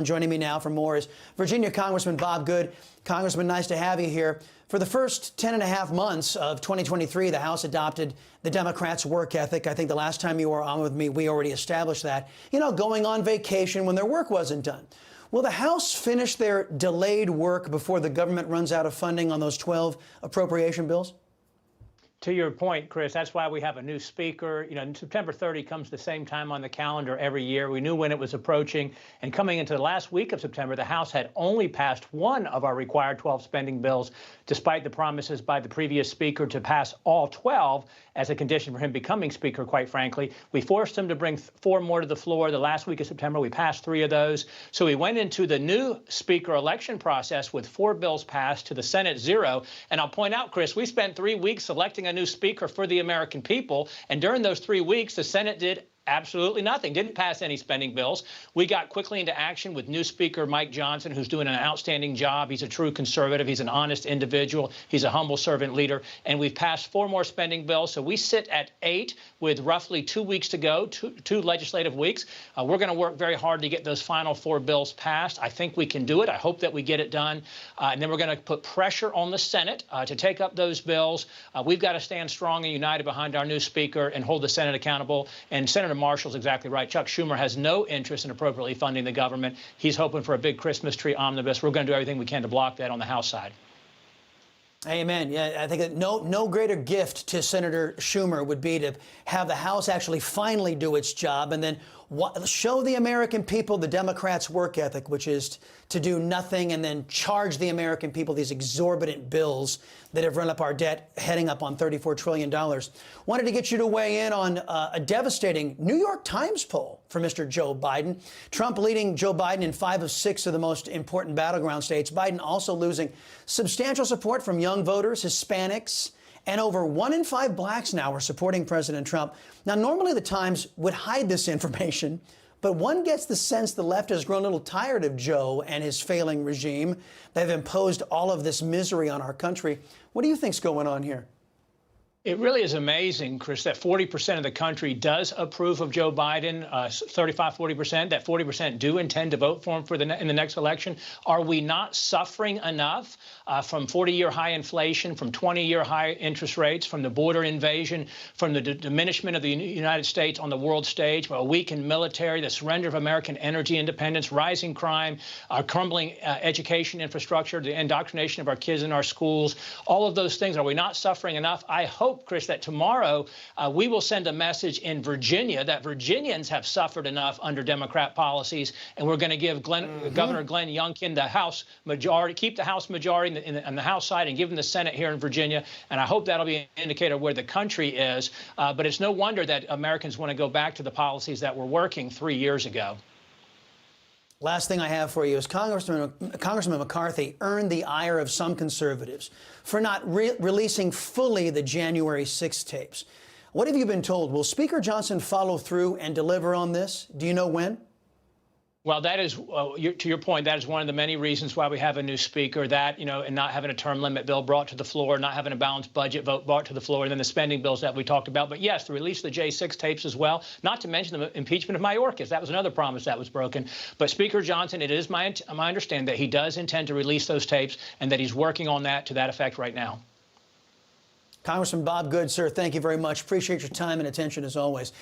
Joining me now for more is Virginia Congressman Bob Good. Congressman, nice to have you here. For the first 10.5 months of 2023, the House adopted the Democrats' work ethic. I think the last time you were on with me, we already established that. You know, going on vacation when their work wasn't done. Will the House finish their delayed work before the government runs out of funding on those 12 appropriation bills? To your point, Chris, that's why we have a new speaker. You know, September 30 comes the same time on the calendar every year. We knew when it was approaching. And coming into the last week of September, the House had only passed one of our required 12 spending bills, despite the promises by the previous speaker to pass all 12 as a condition for him becoming speaker, quite frankly. We forced him to bring 4 more to the floor. The last week of September, we passed 3 of those. So we went into the new speaker election process with 4 bills passed to the Senate 0. And I'll point out, Chris, we spent 3 weeks selecting a new speaker for the American people. And during those 3 weeks, the Senate did absolutely nothing, didn't pass any spending bills. We got quickly into action with new Speaker Mike Johnson, who's doing an outstanding job. He's a true conservative. He's an honest individual. He's a humble servant leader. And we've passed 4 more spending bills. So we sit at 8 with roughly 2 weeks to go, two legislative weeks. We're going to work very hard to get those final 4 bills passed. I think we can do it. I hope that we get it done. And then we're going to put pressure on the Senate to take up those bills. We've got to stand strong and united behind our new speaker and hold the Senate accountable. And Senator Marshall's exactly right. Chuck Schumer has no interest in appropriately funding the government. He's hoping for a big Christmas tree omnibus. We're going to do everything we can to block that on the House side. Amen. Yeah, I think that no greater gift to Senator Schumer would be to have the House actually finally do its job and then show the American people the Democrats' work ethic, which is to do nothing and then charge the American people these exorbitant bills that have run up our debt, heading up on $34 trillion. Wanted to get you to weigh in on a devastating New York Times poll for Mr. Joe Biden. Trump leading Joe Biden in 5 of 6 of the most important battleground states. Biden also losing substantial support from young voters, Hispanics, and over 1 in 5 blacks now are supporting President Trump. Now, normally the Times would hide this information, but one gets the sense the left has grown a little tired of Joe and his failing regime. They've imposed all of this misery on our country. What do you think's going on here? It really is amazing, Chris, that 40% of the country does approve of Joe Biden, 40%, that 40% do intend to vote for him in the next election. Are we not suffering enough from 40-year high inflation, from 20-year high interest rates, from the border invasion, from the diminishment of the United States on the world stage, a weakened military, the surrender of American energy independence, rising crime, our crumbling education infrastructure, the indoctrination of our kids in our schools, all of those things? Are we not suffering enough? I hope, Chris, that tomorrow we will send a message in Virginia that Virginians have suffered enough under Democrat policies, and we're going to give Governor Glenn Youngkin the House majority, keep the House majority on the House side, and give him the Senate here in Virginia. And I hope that'll be an indicator of where the country is. But it's no wonder that Americans want to go back to the policies that were working 3 years ago. Last thing I have for you is Congressman McCarthy earned the ire of some conservatives for not releasing fully the January 6 tapes. What have you been told? Will Speaker Johnson follow through and deliver on this? Do you know when? Well, that is, to your point, that is one of the many reasons why we have a new speaker, that, you know, and not having a term limit bill brought to the floor, not having a balanced budget vote brought to the floor, and then the spending bills that we talked about. But yes, to release the J6 tapes as well, not to mention the impeachment of Mayorkas. That was another promise that was broken. But Speaker Johnson, it is my understanding that he does intend to release those tapes and that he's working on that to that effect right now. Congressman Bob Good, sir, thank you very much. Appreciate your time and attention as always.